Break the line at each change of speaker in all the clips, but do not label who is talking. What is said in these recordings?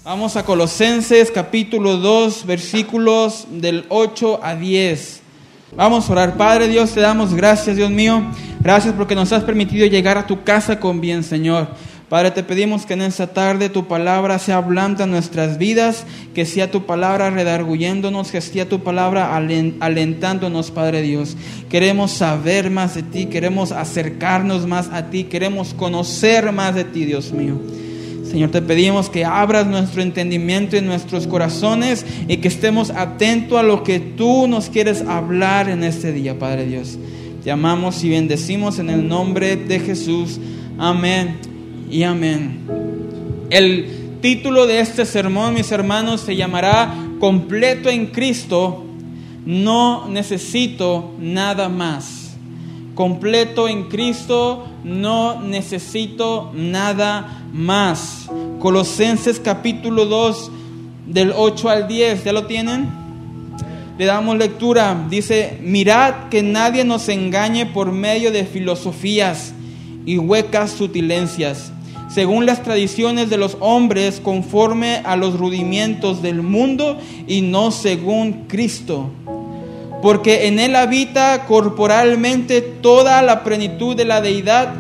Vamos a Colosenses capítulo 2, versículos del 8 a 10. Vamos a orar. Padre Dios, te damos gracias, Dios mío. Gracias porque nos has permitido llegar a tu casa con bien, Señor. Padre, te pedimos que en esta tarde tu palabra sea blanda en nuestras vidas, que sea tu palabra redarguyéndonos, que sea tu palabra alentándonos, Padre Dios. Queremos saber más de ti, queremos acercarnos más a ti, queremos conocer más de ti, Dios mío. Señor, te pedimos que abras nuestro entendimiento y nuestros corazones y que estemos atentos a lo que tú nos quieres hablar en este día, Padre Dios. Te amamos y bendecimos en el nombre de Jesús. Amén y amén. El título de este sermón, mis hermanos, se llamará Completo en Cristo, no necesito nada más. Completo en Cristo, no necesito nada más. Colosenses capítulo 2, del 8 al 10, ¿ya lo tienen? Le damos lectura. Dice: mirad que nadie nos engañe por medio de filosofías y huecas sutilencias, según las tradiciones de los hombres, conforme a los rudimientos del mundo y no según Cristo. Porque en Él habita corporalmente toda la plenitud de la deidad,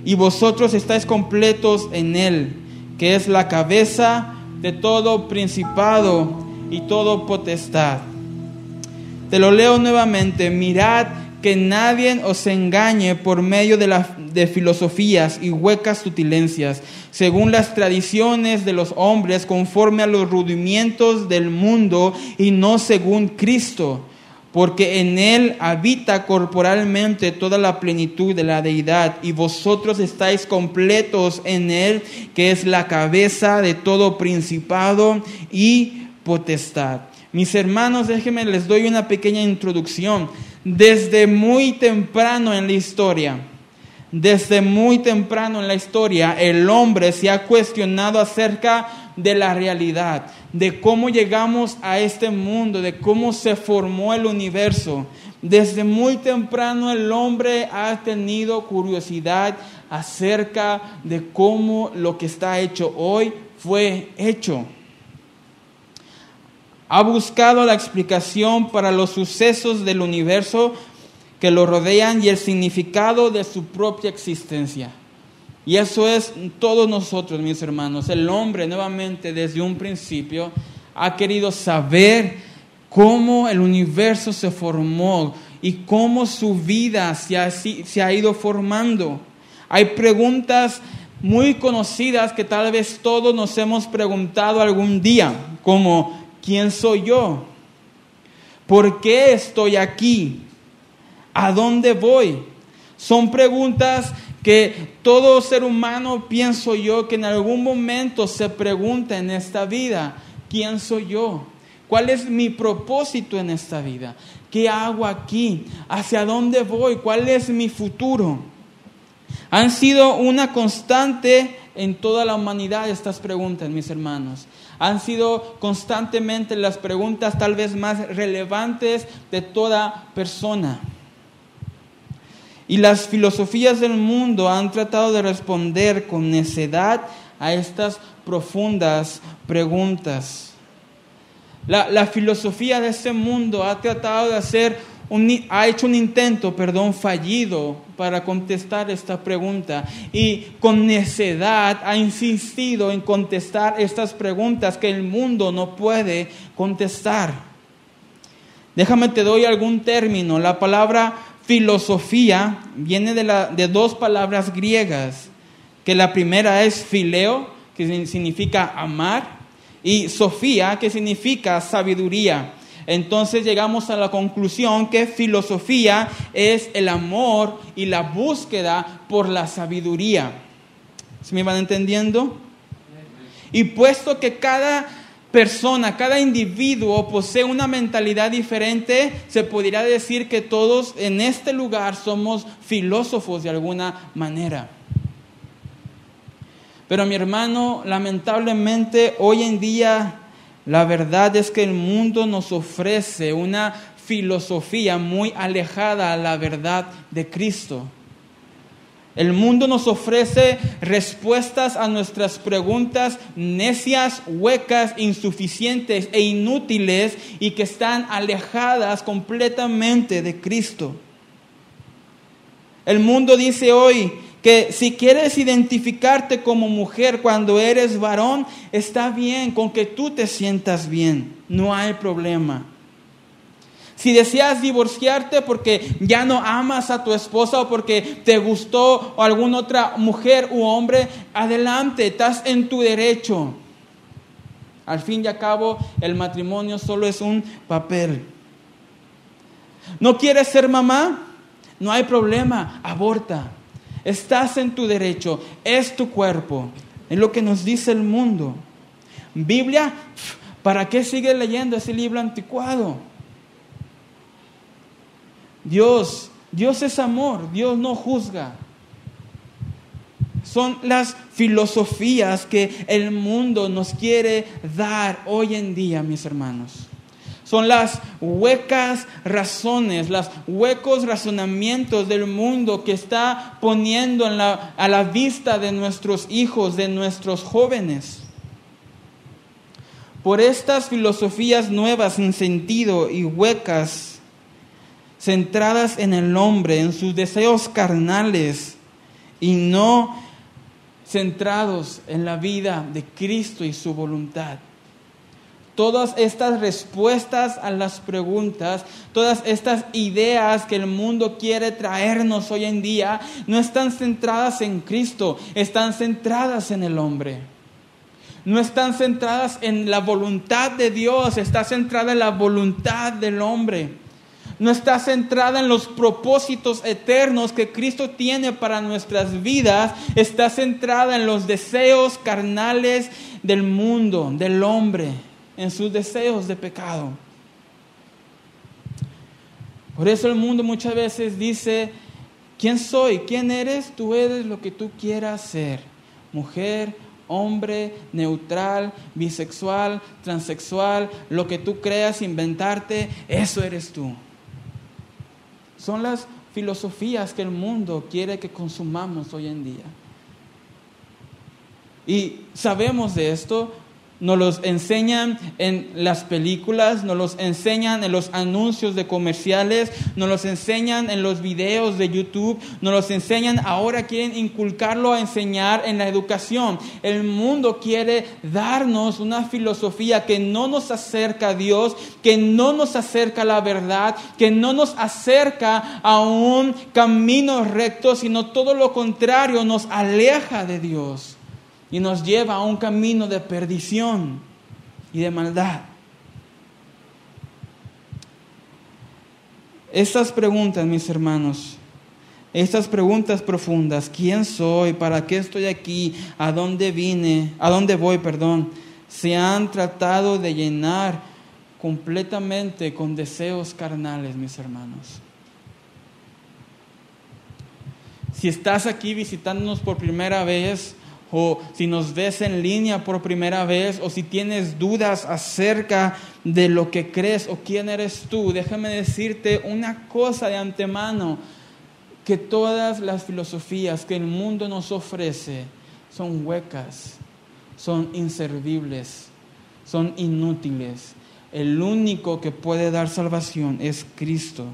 y vosotros estáis completos en Él, que es la cabeza de todo principado y todo potestad. Te lo leo nuevamente. Mirad que nadie os engañe por medio de filosofías y huecas sutilencias, según las tradiciones de los hombres, conforme a los rudimientos del mundo y no según Cristo. Porque en Él habita corporalmente toda la plenitud de la deidad, y vosotros estáis completos en Él, que es la cabeza de todo principado y potestad. Mis hermanos, déjenme les doy una pequeña introducción. Desde muy temprano en la historia, el hombre se ha cuestionado acerca de la realidad, de cómo llegamos a este mundo, de cómo se formó el universo. Desde muy temprano el hombre ha tenido curiosidad acerca de cómo lo que está hecho hoy fue hecho. Ha buscado la explicación para los sucesos del universo que lo rodean y el significado de su propia existencia. Y eso es todos nosotros, mis hermanos. El hombre, nuevamente, desde un principio, ha querido saber cómo el universo se formó y cómo su vida se ha ido formando. Hay preguntas muy conocidas que tal vez todos nos hemos preguntado algún día, como: ¿quién soy yo? ¿Por qué estoy aquí? ¿A dónde voy? Son preguntas que todo ser humano, pienso yo, que en algún momento se pregunta en esta vida. ¿Quién soy yo? ¿Cuál es mi propósito en esta vida? ¿Qué hago aquí? ¿Hacia dónde voy? ¿Cuál es mi futuro? Han sido una constante en toda la humanidad estas preguntas, mis hermanos. Han sido constantemente las preguntas tal vez más relevantes de toda persona. Y las filosofías del mundo han tratado de responder con necedad a estas profundas preguntas. La filosofía de este mundo ha tratado de ha hecho un intento fallido para contestar esta pregunta, y con necedad ha insistido en contestar estas preguntas que el mundo no puede contestar. Déjame te doy algún término. La palabra filosofía viene de dos palabras griegas, que la primera es phileo, que significa amar, y sofía, que significa sabiduría. Entonces llegamos a la conclusión que filosofía es el amor y la búsqueda por la sabiduría. ¿Sí me van entendiendo? Y puesto que cada persona, cada individuo posee una mentalidad diferente, se podría decir que todos en este lugar somos filósofos de alguna manera. Pero mi hermano, lamentablemente hoy en día la verdad es que el mundo nos ofrece una filosofía muy alejada a la verdad de Cristo. El mundo nos ofrece respuestas a nuestras preguntas necias, huecas, insuficientes e inútiles y que están alejadas completamente de Cristo. El mundo dice hoy que si quieres identificarte como mujer cuando eres varón, está bien con que tú te sientas bien, no hay problema. Si deseas divorciarte porque ya no amas a tu esposa o porque te gustó alguna otra mujer u hombre, adelante, estás en tu derecho. Al fin y al cabo, el matrimonio solo es un papel. ¿No quieres ser mamá? No hay problema, aborta. Estás en tu derecho, es tu cuerpo. Es lo que nos dice el mundo. Biblia, ¿para qué sigues leyendo ese libro anticuado? Dios es amor, Dios no juzga. Son las filosofías que el mundo nos quiere dar hoy en día, mis hermanos. Son las huecas razones, los huecos razonamientos del mundo que está poniendo a la vista de nuestros hijos, de nuestros jóvenes. Por estas filosofías nuevas sin sentido y huecas, centradas en el hombre, en sus deseos carnales y no centrados en la vida de Cristo y su voluntad. Todas estas respuestas a las preguntas, todas estas ideas que el mundo quiere traernos hoy en día, no están centradas en Cristo, están centradas en el hombre. No están centradas en la voluntad de Dios, está centrada en la voluntad del hombre. No está centrada en los propósitos eternos que Cristo tiene para nuestras vidas. Está centrada en los deseos carnales del mundo, del hombre, en sus deseos de pecado. Por eso el mundo muchas veces dice, ¿quién soy? ¿Quién eres? Tú eres lo que tú quieras ser. Mujer, hombre, neutral, bisexual, transexual, lo que tú creas inventarte, eso eres tú. Son las filosofías que el mundo quiere que consumamos hoy en día. Y sabemos de esto, nos los enseñan en las películas, nos los enseñan en los anuncios de comerciales, nos los enseñan en los videos de YouTube, nos los enseñan, ahora quieren inculcarlo a enseñar en la educación. El mundo quiere darnos una filosofía que no nos acerca a Dios, que no nos acerca a la verdad, que no nos acerca a un camino recto, sino todo lo contrario, nos aleja de Dios. Y nos lleva a un camino de perdición y de maldad. Estas preguntas, mis hermanos, estas preguntas profundas, ¿quién soy? ¿Para qué estoy aquí? ¿A dónde vine? ¿A dónde voy? Se han tratado de llenar completamente con deseos carnales, mis hermanos. Si estás aquí visitándonos por primera vez, o si nos ves en línea por primera vez, o si tienes dudas acerca de lo que crees o quién eres tú, déjame decirte una cosa de antemano, que todas las filosofías que el mundo nos ofrece son huecas, son inservibles, son inútiles. El único que puede dar salvación es Cristo.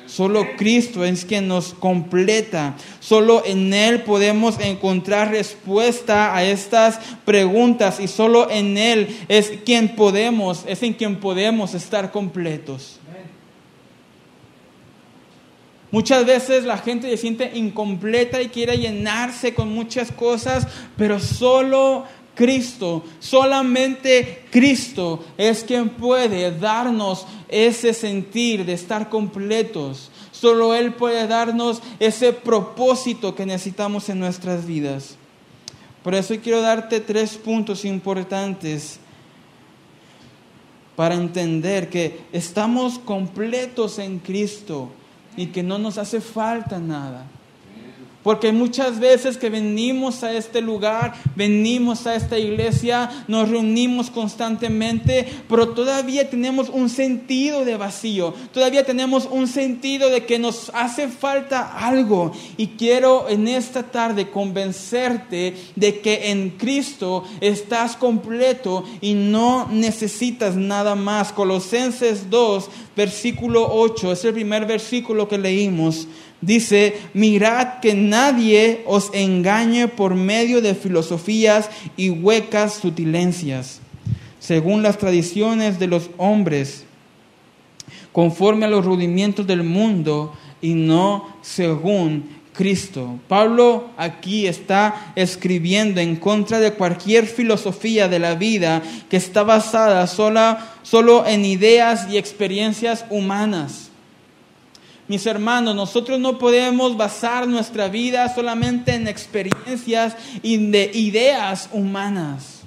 Solo Cristo es quien nos completa. Solo en Él podemos encontrar respuesta a estas preguntas y solo en Él es en quien podemos estar completos. Muchas veces la gente se siente incompleta y quiere llenarse con muchas cosas, pero solo Cristo, solamente Cristo es quien puede darnos ese sentir de estar completos. Solo Él puede darnos ese propósito que necesitamos en nuestras vidas. Por eso quiero darte 3 puntos importantes para entender que estamos completos en Cristo y que no nos hace falta nada. Porque muchas veces que venimos a este lugar, venimos a esta iglesia, nos reunimos constantemente, pero todavía tenemos un sentido de vacío, todavía tenemos un sentido de que nos hace falta algo. Y quiero en esta tarde convencerte de que en Cristo estás completo y no necesitas nada más. Colosenses 2, versículo 8, es el primer versículo que leímos. Dice, mirad que nadie os engañe por medio de filosofías y huecas sutilencias, según las tradiciones de los hombres, conforme a los rudimientos del mundo y no según Cristo. Pablo aquí está escribiendo en contra de cualquier filosofía de la vida que está basada solo en ideas y experiencias humanas. Mis hermanos, nosotros no podemos basar nuestra vida solamente en experiencias y de ideas humanas.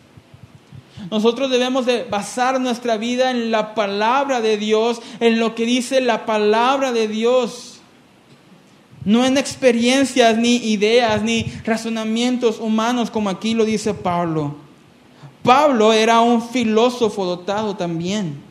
Nosotros debemos de basar nuestra vida en la palabra de Dios, en lo que dice la palabra de Dios. No en experiencias, ni ideas, ni razonamientos humanos, como aquí lo dice Pablo. Pablo era un filósofo dotado también.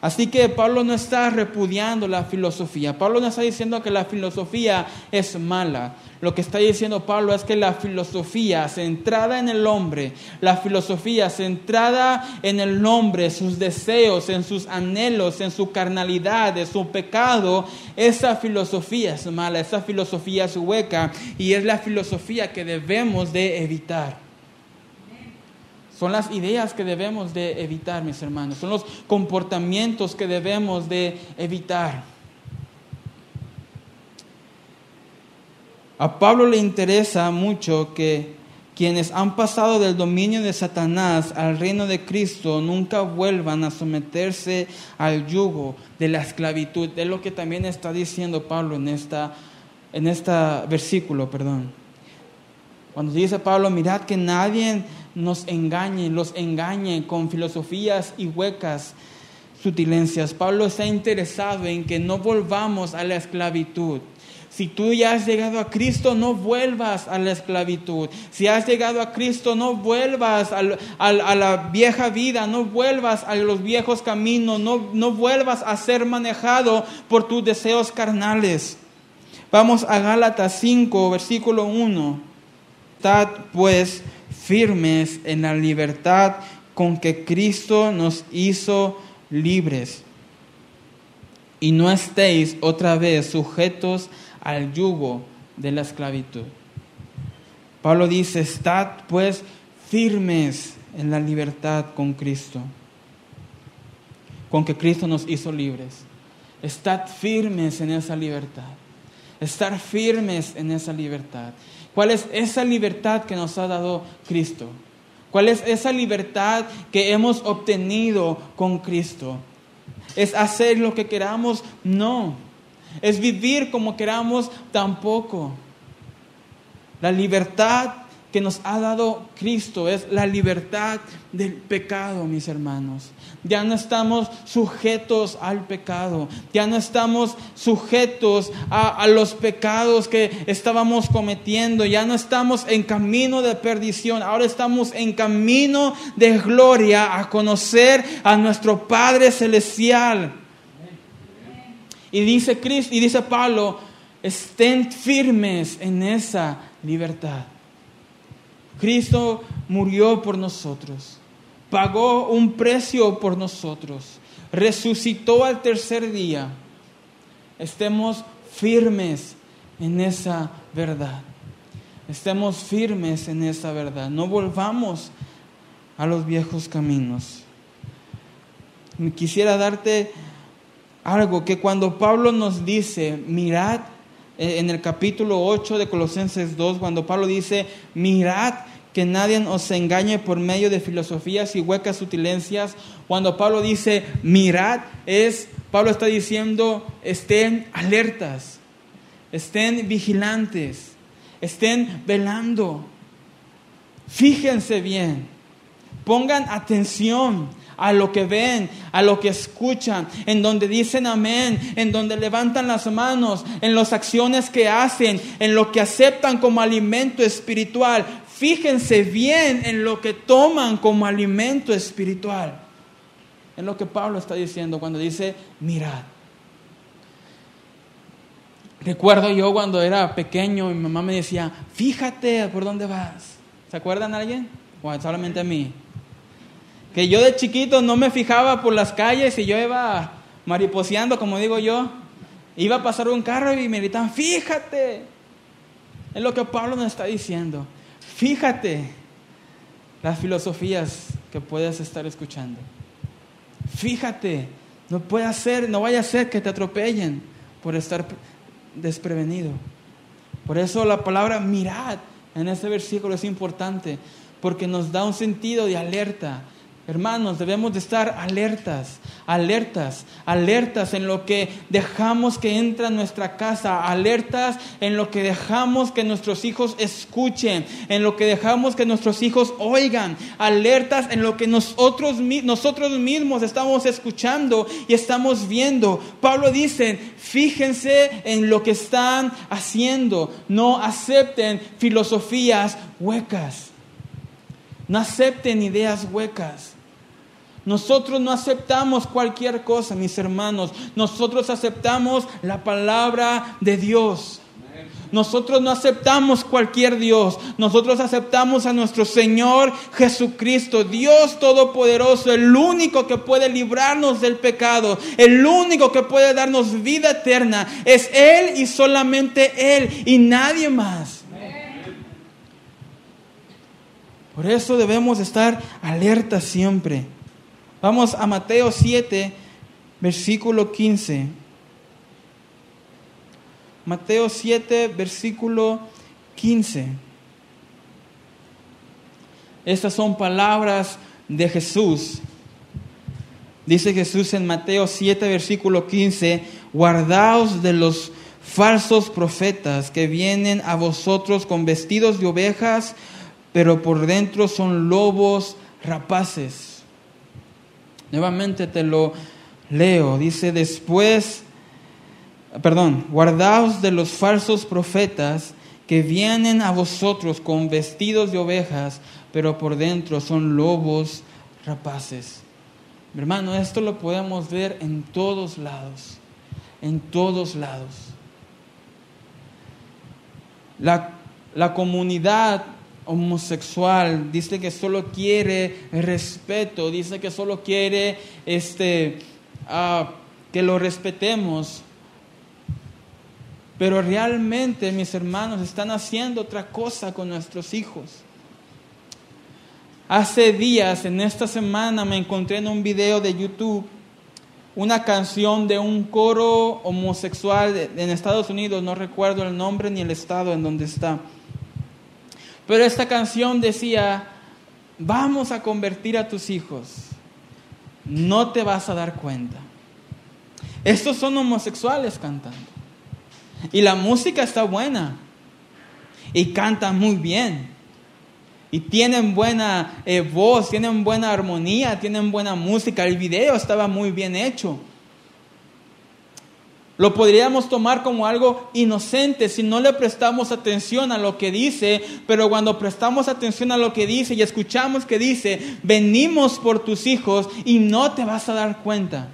Así que Pablo no está repudiando la filosofía. Pablo no está diciendo que la filosofía es mala. Lo que está diciendo Pablo es que la filosofía centrada en el hombre, la filosofía centrada en el hombre, sus deseos, en sus anhelos, en su carnalidad, en su pecado, esa filosofía es mala, esa filosofía es hueca y es la filosofía que debemos de evitar. Son las ideas que debemos de evitar, mis hermanos. Son los comportamientos que debemos de evitar. A Pablo le interesa mucho que quienes han pasado del dominio de Satanás al reino de Cristo nunca vuelvan a someterse al yugo de la esclavitud. Es lo que también está diciendo Pablo en este versículo, Cuando dice Pablo, mirad que nadie los engañe con filosofías y huecas sutilencias. Pablo está interesado en que no volvamos a la esclavitud. Si tú ya has llegado a Cristo, no vuelvas a la esclavitud. Si has llegado a Cristo, no vuelvas a la vieja vida, no vuelvas a los viejos caminos, no vuelvas a ser manejado por tus deseos carnales. Vamos a Gálatas 5, versículo 1. Estad pues firmes en la libertad con que Cristo nos hizo libres, y no estéis otra vez sujetos al yugo de la esclavitud. Pablo dice, estad pues firmes en la libertad con Cristo, con que Cristo nos hizo libres. Estad firmes en esa libertad. Estar firmes en esa libertad. ¿Cuál es esa libertad que nos ha dado Cristo? ¿Cuál es esa libertad que hemos obtenido con Cristo? ¿Es hacer lo que queramos? No. ¿Es vivir como queramos? Tampoco. La libertad que nos ha dado Cristo es la libertad del pecado, mis hermanos. Ya no estamos sujetos al pecado. Ya no estamos sujetos a los pecados que estábamos cometiendo. Ya no estamos en camino de perdición. Ahora estamos en camino de gloria a conocer a nuestro Padre Celestial. Y dice Cristo, y dice Pablo, estén firmes en esa libertad. Cristo murió por nosotros, pagó un precio por nosotros, resucitó al tercer día. Estemos firmes en esa verdad. Estemos firmes en esa verdad. No volvamos a los viejos caminos. Quisiera darte algo que cuando Pablo nos dice, mirad, en el capítulo 8 de Colosenses 2, cuando Pablo dice, mirad que nadie os engañe por medio de filosofías y huecas sutilencias. Cuando Pablo dice, mirad, Pablo está diciendo, estén alertas, estén vigilantes, estén velando. Fíjense bien, pongan atención a lo que ven, a lo que escuchan, en donde dicen amén, en donde levantan las manos, en las acciones que hacen, en lo que aceptan como alimento espiritual. Fíjense bien en lo que toman como alimento espiritual. Es lo que Pablo está diciendo cuando dice, mirad. Recuerdo yo cuando era pequeño, mi mamá me decía, fíjate por dónde vas. ¿Se acuerdan alguien? O solamente a mí. Que yo de chiquito no me fijaba por las calles y yo iba mariposeando, como digo yo. Iba a pasar un carro y me gritaban, fíjate. Es lo que Pablo nos está diciendo. Fíjate las filosofías que puedes estar escuchando. Fíjate, no vaya a ser que te atropellen por estar desprevenido. Por eso la palabra mirad en este versículo es importante, porque nos da un sentido de alerta. Hermanos, debemos de estar alertas en lo que dejamos que entre a nuestra casa, alertas en lo que dejamos que nuestros hijos escuchen, en lo que dejamos que nuestros hijos oigan, alertas en lo que nosotros mismos estamos escuchando y estamos viendo. Pablo dice, fíjense en lo que están haciendo, no acepten filosofías huecas, no acepten ideas huecas. Nosotros no aceptamos cualquier cosa, mis hermanos. Nosotros aceptamos la palabra de Dios. Nosotros no aceptamos cualquier Dios. Nosotros aceptamos a nuestro Señor Jesucristo, Dios Todopoderoso, el único que puede librarnos del pecado, el único que puede darnos vida eterna. Es Él y solamente Él y nadie más. Por eso debemos estar alertas siempre. Vamos a Mateo 7, versículo 15. Mateo 7, versículo 15. Estas son palabras de Jesús. Dice Jesús en Mateo 7, versículo 15, guardaos de los falsos profetas que vienen a vosotros con vestidos de ovejas, pero por dentro son lobos rapaces. Nuevamente te lo leo. Dice guardaos de los falsos profetas que vienen a vosotros con vestidos de ovejas, pero por dentro son lobos rapaces. Mi hermano, esto lo podemos ver en todos lados. En todos lados. La comunidad homosexual dice que solo quiere respeto, dice que solo quiere que lo respetemos, pero realmente, mis hermanos, están haciendo otra cosa con nuestros hijos. Hace días, en esta semana, me encontré en un video de YouTube una canción de un coro homosexual en Estados Unidos, no recuerdo el nombre ni el estado en donde está. Pero esta canción decía, vamos a convertir a tus hijos, no te vas a dar cuenta. Estos son homosexuales cantando. Y la música está buena. Y cantan muy bien. Y tienen buena voz, tienen buena armonía, tienen buena música. El video estaba muy bien hecho. Lo podríamos tomar como algo inocente si no le prestamos atención a lo que dice, pero cuando prestamos atención a lo que dice y escuchamos que dice, venimos por tus hijos y no te vas a dar cuenta.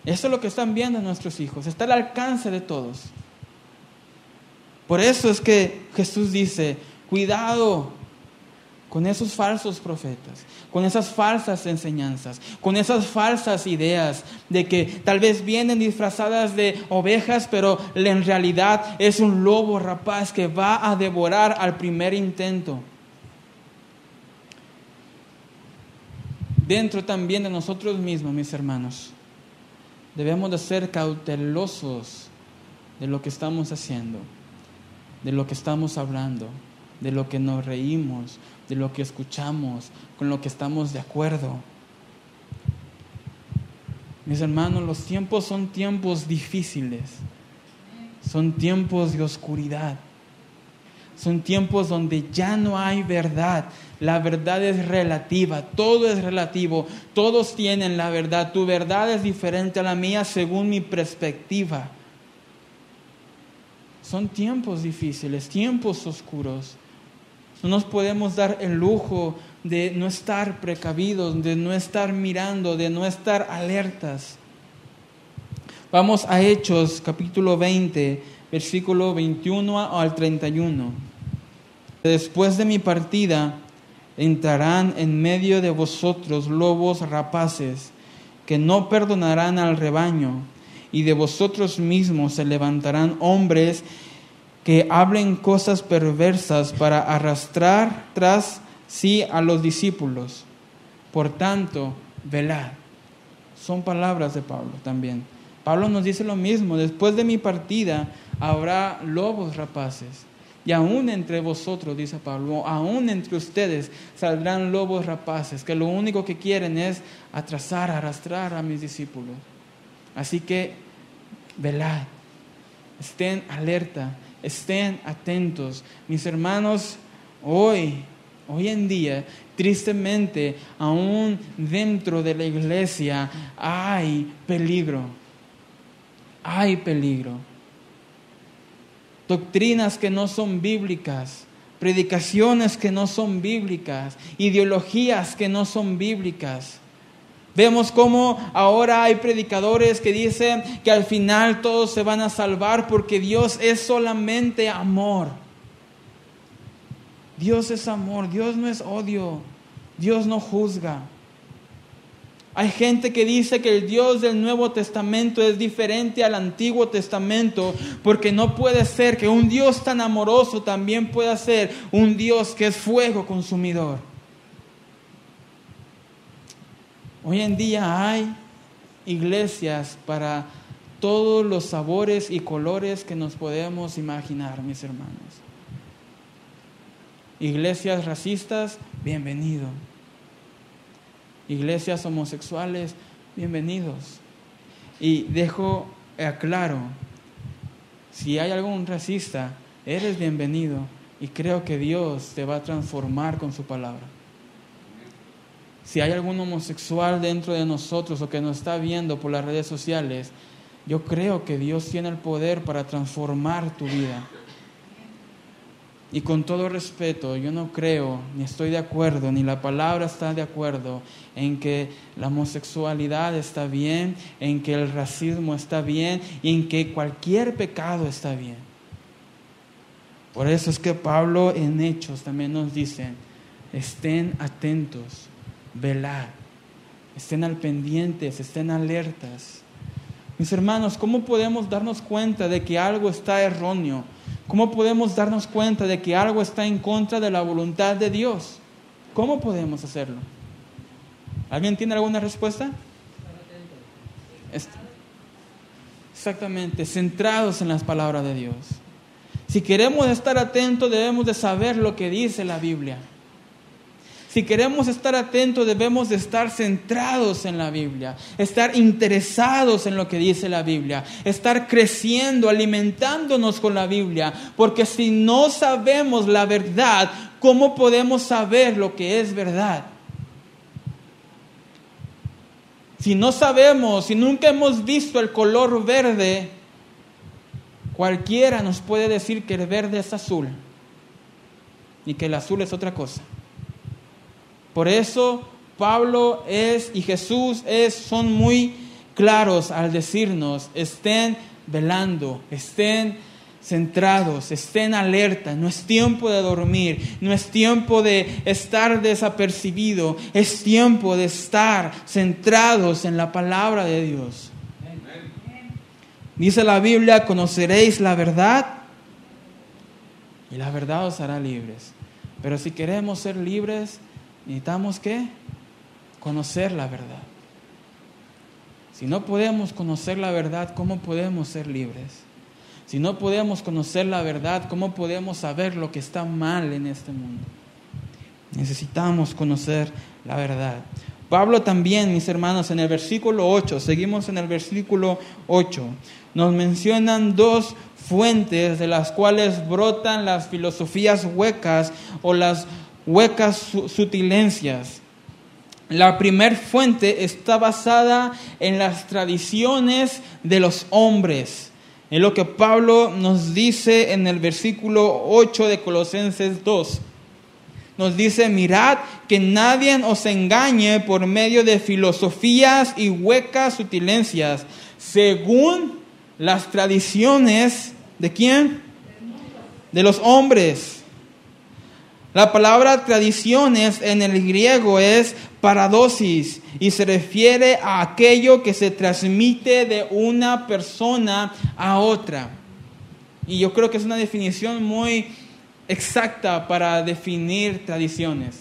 Eso es lo que están viendo nuestros hijos, está al alcance de todos. Por eso es que Jesús dice, cuidado con esos falsos profetas, con esas falsas enseñanzas, con esas falsas ideas de que tal vez vienen disfrazadas de ovejas, pero en realidad es un lobo rapaz que va a devorar al primer intento. Dentro también de nosotros mismos, mis hermanos, debemos de ser cautelosos de lo que estamos haciendo, de lo que estamos hablando, de lo que nos reímos, de lo que escuchamos, con lo que estamos de acuerdo. Mis hermanos, los tiempos son tiempos difíciles, son tiempos de oscuridad, Son tiempos donde ya no hay verdad. La verdad es relativa, todo es relativo. Todos tienen la verdad. Tu verdad es diferente a la mía según mi perspectiva. Son tiempos difíciles, tiempos oscuros. No nos podemos dar el lujo de no estar precavidos, de no estar mirando, de no estar alertas. Vamos a Hechos capítulo 20, versículo 21 al 31. Después de mi partida entrarán en medio de vosotros lobos rapaces, que no perdonarán al rebaño, y de vosotros mismos se levantarán hombres que hablen cosas perversas para arrastrar tras sí a los discípulos. Por tanto, velad. Son palabras de Pablo también. Pablo nos dice lo mismo. Después de mi partida habrá lobos rapaces. Y aún entre vosotros, dice Pablo, aún entre ustedes saldrán lobos rapaces, que lo único que quieren es atrasar, arrastrar a mis discípulos. Así que, velad, estén alerta, estén atentos. Mis hermanos, hoy en día, tristemente, aún dentro de la iglesia hay peligro. Hay peligro. Doctrinas que no son bíblicas, predicaciones que no son bíblicas, ideologías que no son bíblicas. Vemos cómo ahora hay predicadores que dicen que al final todos se van a salvar porque Dios es solamente amor. Dios es amor, Dios no es odio, Dios no juzga. Hay gente que dice que el Dios del Nuevo Testamento es diferente al Antiguo Testamento porque no puede ser que un Dios tan amoroso también pueda ser un Dios que es fuego consumidor. Hoy en día hay iglesias para todos los sabores y colores que nos podemos imaginar, mis hermanos. Iglesias racistas, bienvenido. Iglesias homosexuales, bienvenidos. Y dejo claro, si hay algún racista, eres bienvenido y creo que Dios te va a transformar con su palabra. Si hay algún homosexual dentro de nosotros o que nos está viendo por las redes sociales, yo creo que Dios tiene el poder para transformar tu vida. Y con todo respeto, yo no creo, ni estoy de acuerdo, ni la palabra está de acuerdo en que la homosexualidad está bien, en que el racismo está bien y en que cualquier pecado está bien. Por eso es que Pablo en Hechos también nos dice, estén atentos, velad, estén al pendientes, estén alertas. Mis hermanos, ¿cómo podemos darnos cuenta de que algo está erróneo? ¿Cómo podemos darnos cuenta de que algo está en contra de la voluntad de Dios? ¿Cómo podemos hacerlo? ¿Alguien tiene alguna respuesta? Exactamente, centrados en las palabras de Dios. Si queremos estar atentos, debemos de saber lo que dice la Biblia. Si queremos estar atentos, debemos de estar centrados en la Biblia, estar interesados en lo que dice la Biblia, estar creciendo, alimentándonos con la Biblia, porque si no sabemos la verdad, ¿cómo podemos saber lo que es verdad? Si no sabemos, si nunca hemos visto el color verde, cualquiera nos puede decir que el verde es azul y que el azul es otra cosa. Por eso Pablo y Jesús son muy claros al decirnos, estén velando, estén centrados, estén alerta. No es tiempo de dormir, no es tiempo de estar desapercibido, es tiempo de estar centrados en la palabra de Dios. Dice la Biblia, conoceréis la verdad y la verdad os hará libres. Pero si queremos ser libres, necesitamos ¿qué? Conocer la verdad. Si no podemos conocer la verdad, ¿cómo podemos ser libres? Si no podemos conocer la verdad, ¿cómo podemos saber lo que está mal en este mundo? Necesitamos conocer la verdad. Pablo también, mis hermanos, en el versículo 8, seguimos en el versículo 8, nos mencionan dos fuentes de las cuales brotan las filosofías huecas o las huecas sutilencias. La primer fuente está basada en las tradiciones de los hombres. Es lo que Pablo nos dice en el versículo 8 de Colosenses 2. Nos dice, mirad que nadie os engañe por medio de filosofías y huecas sutilencias, según las tradiciones, ¿de quién? De los hombres. La palabra tradiciones en el griego es paradosis y se refiere a aquello que se transmite de una persona a otra. Y yo creo que es una definición muy exacta para definir tradiciones.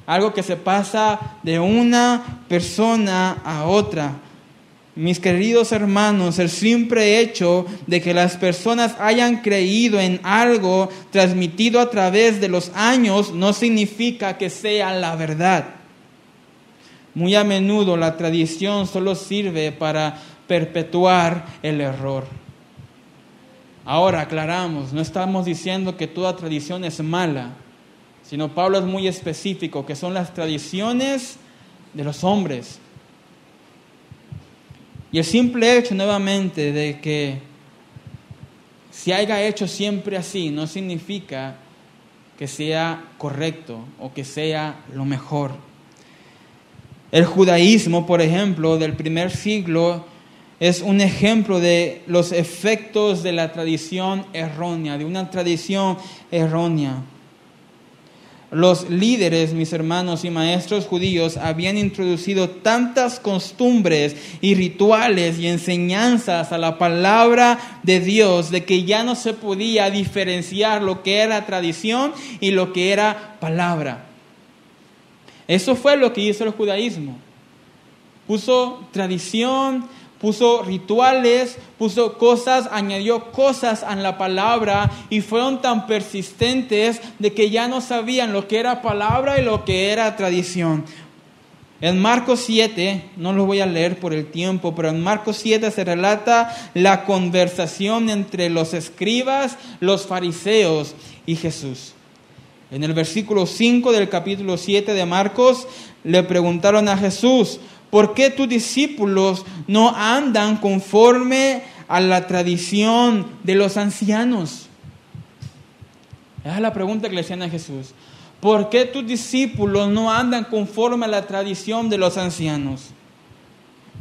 Algo que se pasa de una persona a otra. Mis queridos hermanos, el simple hecho de que las personas hayan creído en algo transmitido a través de los años no significa que sea la verdad. Muy a menudo la tradición solo sirve para perpetuar el error. Ahora aclaramos, no estamos diciendo que toda tradición es mala, sino Pablo es muy específico, que son las tradiciones de los hombres. Y el simple hecho nuevamente de que se haya hecho siempre así no significa que sea correcto o que sea lo mejor. El judaísmo, por ejemplo, del primer siglo, es un ejemplo de los efectos de la tradición errónea, de una tradición errónea. Los líderes, mis hermanos y maestros judíos, habían introducido tantas costumbres y rituales y enseñanzas a la palabra de Dios de que ya no se podía diferenciar lo que era tradición y lo que era palabra. Eso fue lo que hizo el judaísmo. Puso tradición, puso rituales, puso cosas, añadió cosas a la palabra y fueron tan persistentes de que ya no sabían lo que era palabra y lo que era tradición. En Marcos 7, no lo voy a leer por el tiempo, pero en Marcos 7 se relata la conversación entre los escribas, los fariseos y Jesús. En el versículo 5 del capítulo 7 de Marcos le preguntaron a Jesús, ¿por qué tus discípulos no andan conforme a la tradición de los ancianos? Esa es la pregunta que le hacían a Jesús. ¿Por qué tus discípulos no andan conforme a la tradición de los ancianos?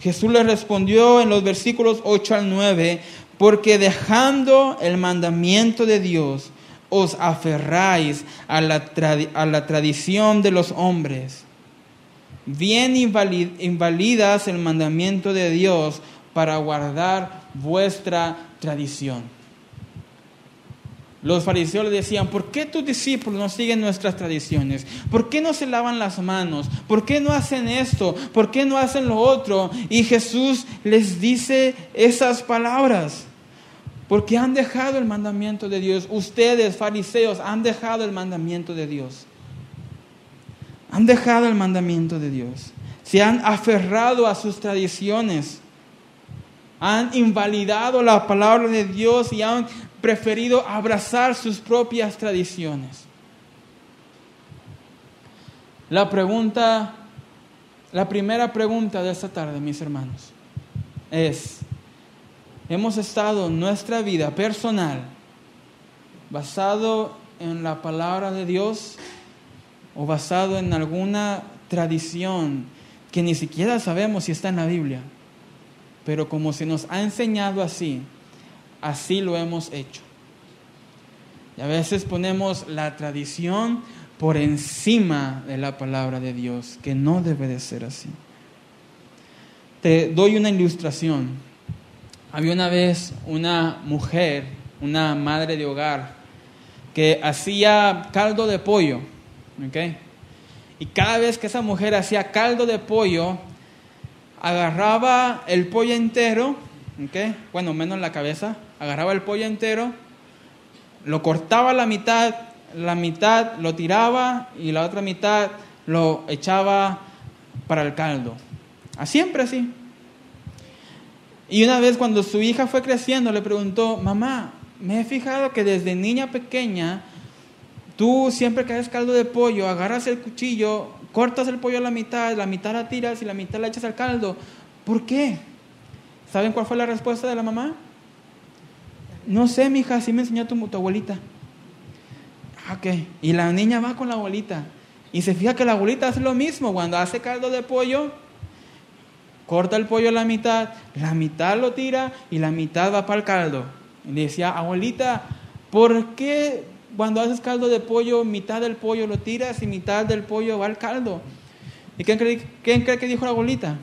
Jesús les respondió en los versículos 8 al 9, porque dejando el mandamiento de Dios, os aferráis a la tradición de los hombres. Bien invalidas el mandamiento de Dios para guardar vuestra tradición. Los fariseos le decían, ¿por qué tus discípulos no siguen nuestras tradiciones? ¿Por qué no se lavan las manos? ¿Por qué no hacen esto? ¿Por qué no hacen lo otro? Y Jesús les dice esas palabras. Porque han dejado el mandamiento de Dios. Ustedes, fariseos, han dejado el mandamiento de Dios. Han dejado el mandamiento de Dios. Se han aferrado a sus tradiciones. Han invalidado la palabra de Dios y han preferido abrazar sus propias tradiciones. La primera pregunta de esta tarde, mis hermanos, es: ¿hemos estado en nuestra vida personal basado en la palabra de Dios o basado en alguna tradición que ni siquiera sabemos si está en la Biblia? Pero como se nos ha enseñado así lo hemos hecho. Y a veces ponemos la tradición por encima de la palabra de Dios, que no debe de ser así. Te doy una ilustración. Había una vez una mujer, una madre de hogar, que hacía caldo de pollo, ¿okay? Y cada vez que esa mujer hacía caldo de pollo, agarraba el pollo entero, ¿okay? Bueno, menos la cabeza, agarraba el pollo entero, lo cortaba la mitad lo tiraba y la otra mitad lo echaba para el caldo. Siempre así. Y una vez cuando su hija fue creciendo, le preguntó: mamá, me he fijado que desde niña pequeña, tú siempre que haces caldo de pollo, agarras el cuchillo, cortas el pollo a la mitad la tiras y la mitad la echas al caldo. ¿Por qué? ¿Saben cuál fue la respuesta de la mamá? No sé, mija, así me enseñó tu abuelita. Ok. Y la niña va con la abuelita y se fija que la abuelita hace lo mismo. Cuando hace caldo de pollo, corta el pollo a la mitad lo tira y la mitad va para el caldo. Y le decía: abuelita, ¿por qué cuando haces caldo de pollo, mitad del pollo lo tiras y mitad del pollo va al caldo? ¿Y quién cree que dijo la abuelita?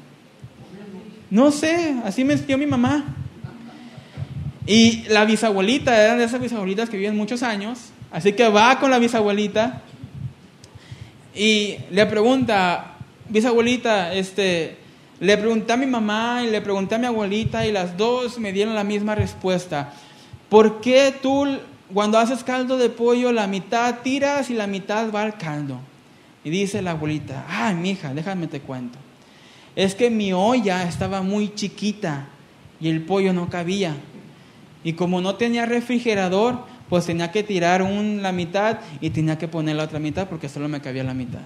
No sé, así me enseñó mi mamá. Y la bisabuelita, eran de esas bisabuelitas que viven muchos años, así que va con la bisabuelita y le pregunta: bisabuelita, le pregunté a mi mamá y le pregunté a mi abuelita y las dos me dieron la misma respuesta. ¿Por qué tú cuando haces caldo de pollo la mitad tiras y la mitad va al caldo? Y dice la abuelita: ay, mija, déjame te cuento. Es que mi olla estaba muy chiquita y el pollo no cabía. Y como no tenía refrigerador, pues tenía que tirar la mitad y tenía que poner la otra mitad porque solo me cabía la mitad.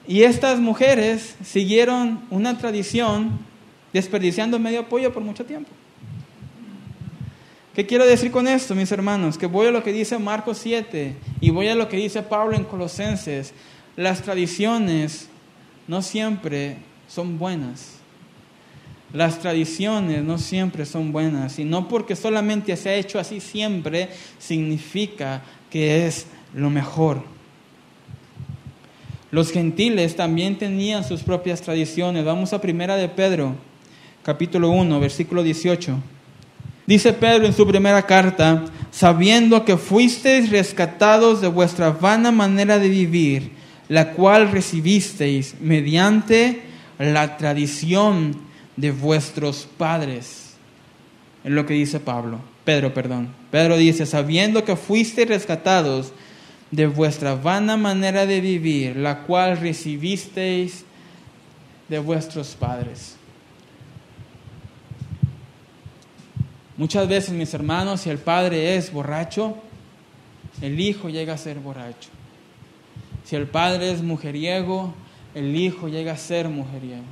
Y estas mujeres siguieron una tradición desperdiciando medio pollo por mucho tiempo. ¿Qué quiero decir con esto, mis hermanos? Que voy a lo que dice Marcos 7 y voy a lo que dice Pablo en Colosenses. Las tradiciones no siempre son buenas. Las tradiciones no siempre son buenas. Y no porque solamente se ha hecho así siempre, significa que es lo mejor. Los gentiles también tenían sus propias tradiciones. Vamos a 1 de Pedro, capítulo 1, versículo 18. Dice Pedro en su primera carta: sabiendo que fuisteis rescatados de vuestra vana manera de vivir, la cual recibisteis mediante la tradición de vuestros padres. Es lo que dice Pedro dice: sabiendo que fuisteis rescatados de vuestra vana manera de vivir, la cual recibisteis de vuestros padres. Muchas veces, mis hermanos, si el padre es borracho, el hijo llega a ser borracho. Si el padre es mujeriego, el hijo llega a ser mujeriego.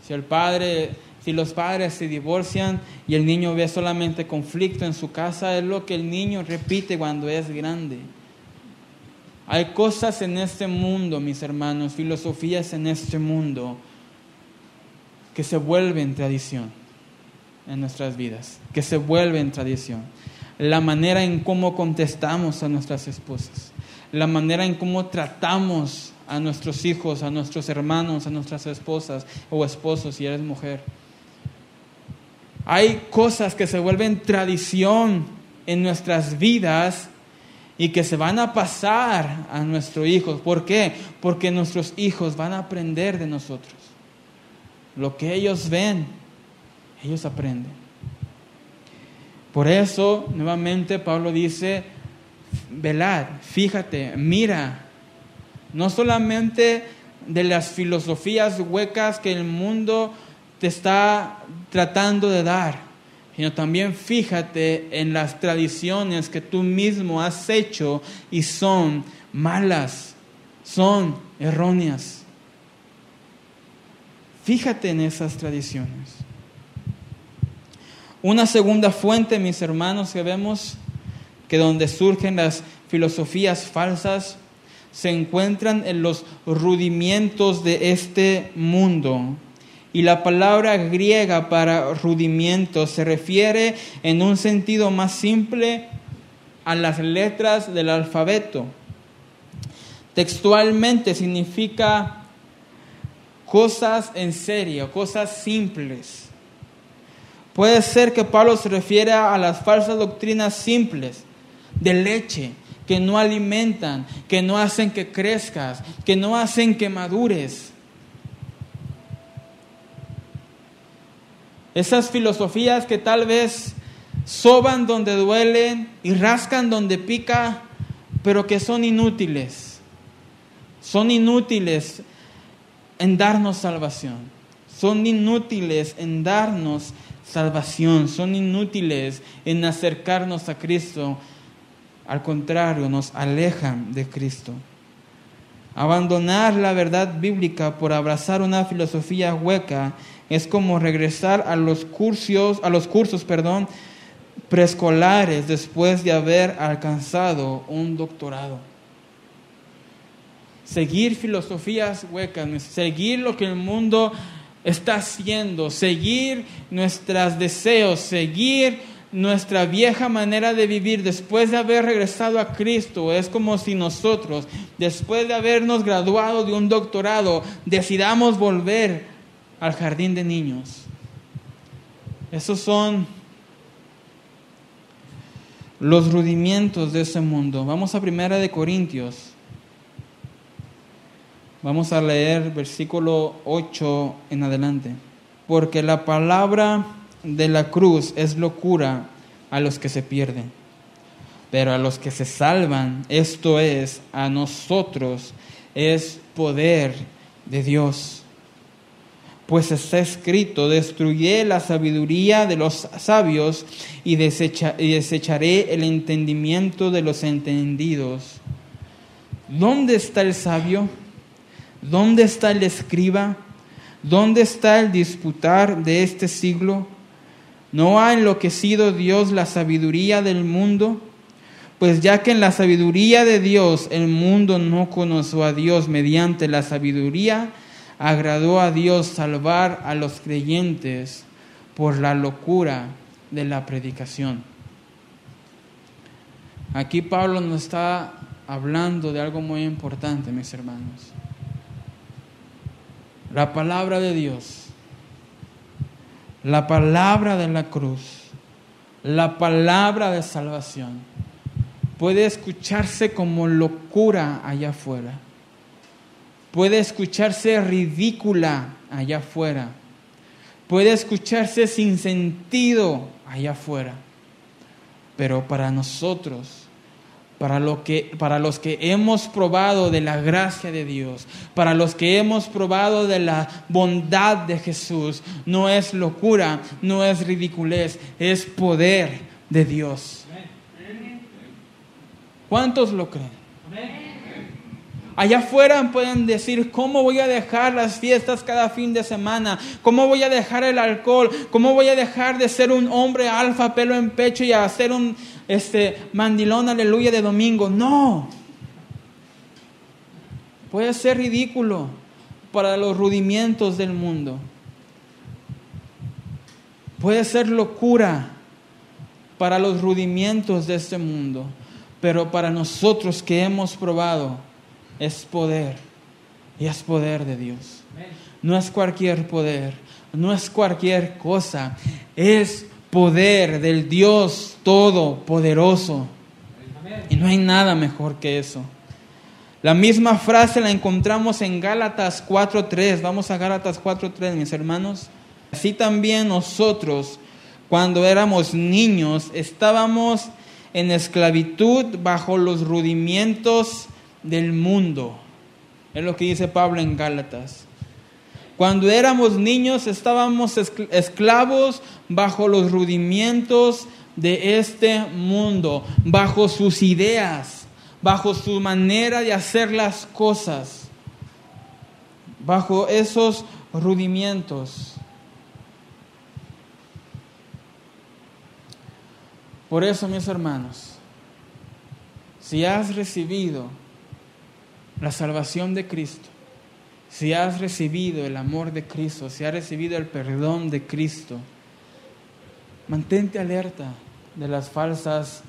Si los padres se divorcian y el niño ve solamente conflicto en su casa, es lo que el niño repite cuando es grande. Hay cosas en este mundo, mis hermanos, filosofías en este mundo que se vuelven tradición en nuestras vidas, que se vuelven tradición. La manera en cómo contestamos a nuestras esposas, la manera en cómo tratamos a nuestros hijos, a nuestros hermanos, a nuestras esposas o esposos si eres mujer. Hay cosas que se vuelven tradición en nuestras vidas y que se van a pasar a nuestros hijos. ¿Por qué? Porque nuestros hijos van a aprender de nosotros. Lo que ellos ven, ellos aprenden. Por eso, nuevamente, Pablo dice: velad, fíjate, mira, no solamente de las filosofías huecas que el mundo te está tratando de dar, sino también fíjate en las tradiciones que tú mismo has hecho y son malas, son erróneas. Fíjate en esas tradiciones. Una segunda fuente, mis hermanos, que vemos que donde surgen las filosofías falsas se encuentran en los rudimientos de este mundo. Y la palabra griega para rudimientos se refiere en un sentido más simple a las letras del alfabeto. Textualmente significa cosas en serio, cosas simples. Puede ser que Pablo se refiera a las falsas doctrinas simples de leche, que no alimentan, que no hacen que crezcas, que no hacen que madures. Esas filosofías que tal vez soban donde duelen y rascan donde pica, pero que son inútiles. Son inútiles. en darnos salvación. Son inútiles en darnos salvación. Son inútiles en acercarnos a Cristo. Al contrario, nos alejan de Cristo. Abandonar la verdad bíblica por abrazar una filosofía hueca es como regresar a los cursos preescolares después de haber alcanzado un doctorado. Seguir filosofías huecas, seguir lo que el mundo está haciendo, seguir nuestros deseos, seguir nuestra vieja manera de vivir después de haber regresado a Cristo. Es como si nosotros, después de habernos graduado de un doctorado, decidamos volver al jardín de niños. Esos son los rudimentos de ese mundo. Vamos a 1 Corintios. Vamos a leer versículo 8 en adelante. Porque la palabra de la cruz es locura a los que se pierden, pero a los que se salvan, esto es, a nosotros, es poder de Dios. Pues está escrito: destruiré la sabiduría de los sabios y desecharé el entendimiento de los entendidos. ¿Dónde está el sabio? ¿Dónde está el escriba? ¿Dónde está el disputar de este siglo? ¿No ha enloquecido Dios la sabiduría del mundo? Pues ya que en la sabiduría de Dios el mundo no conoció a Dios, mediante la sabiduría agradó a Dios salvar a los creyentes por la locura de la predicación. Aquí Pablo nos está hablando de algo muy importante, mis hermanos. La palabra de Dios, la palabra de la cruz, la palabra de salvación, puede escucharse como locura allá afuera. Puede escucharse ridícula allá afuera. Puede escucharse sin sentido allá afuera. Pero para nosotros, para los que hemos probado de la gracia de Dios, para los que hemos probado de la bondad de Jesús, no es locura, no es ridiculez, es poder de Dios. ¿Cuántos lo creen? Allá afuera pueden decir: ¿cómo voy a dejar las fiestas cada fin de semana? ¿Cómo voy a dejar el alcohol? ¿Cómo voy a dejar de ser un hombre alfa, pelo en pecho, y a hacer un mandilón aleluya de domingo? No. Puede ser ridículo para los rudimentos del mundo. Puede ser locura para los rudimentos de este mundo. Pero para nosotros que hemos probado, es poder, y es poder de Dios. No es cualquier poder, no es cualquier cosa, es poder del Dios Todopoderoso. Y no hay nada mejor que eso. La misma frase la encontramos en Gálatas 4:3. Vamos a Gálatas 4:3, mis hermanos. Así también nosotros, cuando éramos niños, estábamos en esclavitud bajo los rudimentos del mundo. Es lo que dice Pablo en Gálatas. Cuando éramos niños estábamos esclavos bajo los rudimentos de este mundo, bajo sus ideas, bajo su manera de hacer las cosas, bajo esos rudimentos. Por eso, mis hermanos, si has recibido la salvación de Cristo, si has recibido el amor de Cristo, si has recibido el perdón de Cristo, mantente alerta de las falsas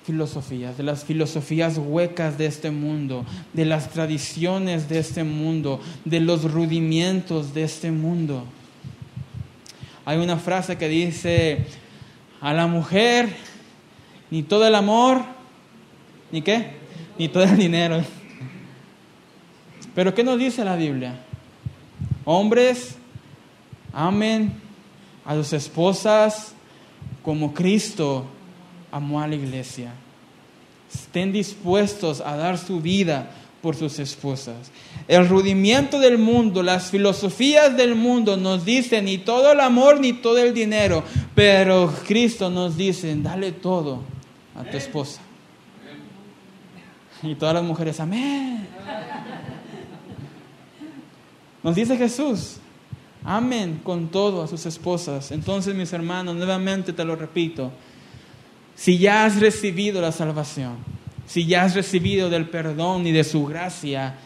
filosofías, de las filosofías huecas de este mundo, de las tradiciones de este mundo, de los rudimentos de este mundo. Hay una frase que dice: a la mujer ni todo el amor, ¿ni qué? Ni todo el dinero. Pero ¿qué nos dice la Biblia? Hombres, amen a sus esposas como Cristo amó a la iglesia. Estén dispuestos a dar su vida por sus esposas. El rudimiento del mundo, las filosofías del mundo nos dicen ni todo el amor ni todo el dinero, pero Cristo nos dice, dale todo a tu esposa. Y todas las mujeres, amén. Nos dice Jesús, amen con todo a sus esposas. Entonces, mis hermanos, nuevamente te lo repito, si ya has recibido la salvación, si ya has recibido del perdón y de su gracia,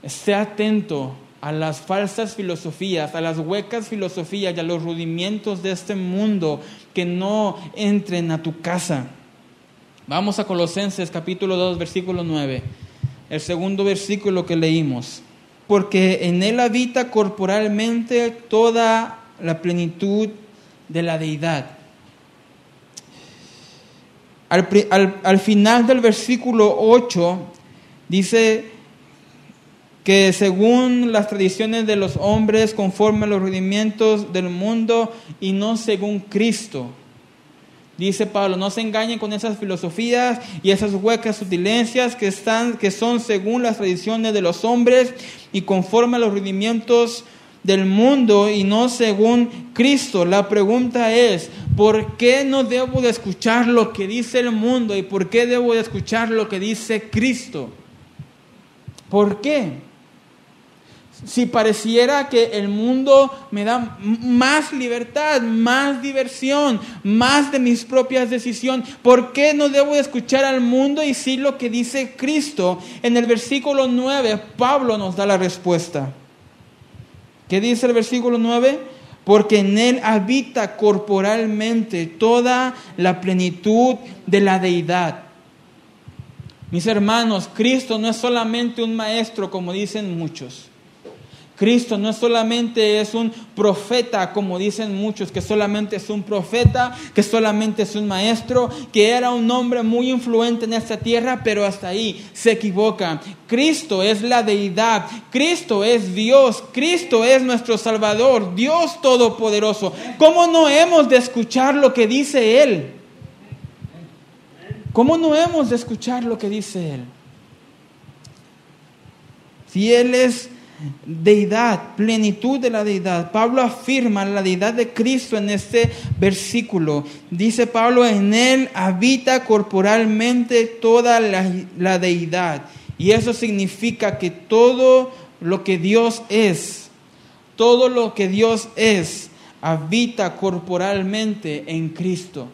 esté atento a las falsas filosofías, a las huecas filosofías y a los rudimientos de este mundo que no entren a tu casa. Vamos a Colosenses capítulo 2, versículo 9, el segundo versículo que leímos. Porque en Él habita corporalmente toda la plenitud de la deidad. Al final del versículo 8 dice que según las tradiciones de los hombres, conforme a los rudimientos del mundo y no según Cristo. Dice Pablo, no se engañen con esas filosofías y esas huecas sutilencias que son según las tradiciones de los hombres y conforme a los rudimientos del mundo y no según Cristo. La pregunta es, ¿por qué no debo de escuchar lo que dice el mundo y por qué debo de escuchar lo que dice Cristo? ¿Por qué? Si pareciera que el mundo me da más libertad, más diversión, más de mis propias decisiones, ¿por qué no debo de escuchar al mundo y sí lo que dice Cristo? En el versículo 9, Pablo nos da la respuesta. ¿Qué dice el versículo 9? Porque en Él habita corporalmente toda la plenitud de la deidad. Mis hermanos, Cristo no es solamente un maestro, como dicen muchos. Cristo no solamente es un profeta, como dicen muchos, que solamente es un profeta, que solamente es un maestro, que era un hombre muy influente en esta tierra, pero hasta ahí se equivoca. Cristo es la deidad, Cristo es Dios, Cristo es nuestro Salvador, Dios Todopoderoso. ¿Cómo no hemos de escuchar lo que dice Él? ¿Cómo no hemos de escuchar lo que dice Él? Si Él es deidad, plenitud de la deidad. Pablo afirma la deidad de Cristo en este versículo. Dice Pablo, en Él habita corporalmente toda la deidad. Y eso significa que todo lo que Dios es, habita corporalmente en Cristo.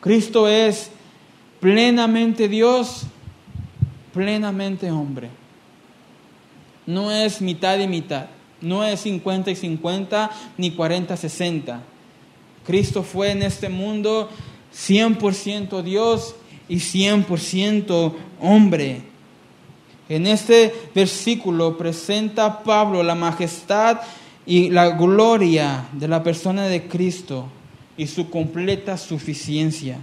Cristo es plenamente Dios, plenamente hombre. No es mitad y mitad, no es 50 y 50, ni 40-60. Cristo fue en este mundo 100% Dios y 100% hombre. En este versículo presenta Pablo la majestad y la gloria de la persona de Cristo y su completa suficiencia.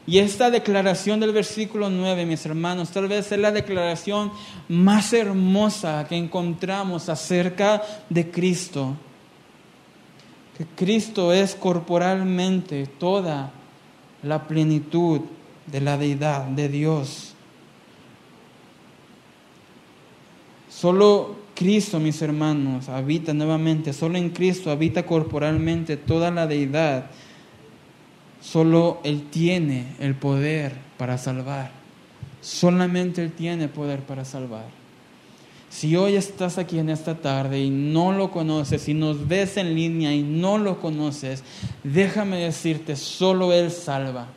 Y esta declaración del versículo 9, mis hermanos, tal vez es la declaración más hermosa que encontramos acerca de Cristo. Que Cristo es corporalmente toda la plenitud de la deidad de Dios. Solo Cristo, mis hermanos, habita nuevamente, solo en Cristo habita corporalmente toda la deidad. Solo Él tiene el poder para salvar. Solamente Él tiene poder para salvar. Si hoy estás aquí en esta tarde y no lo conoces, si nos ves en línea y no lo conoces, déjame decirte, solo Él salva.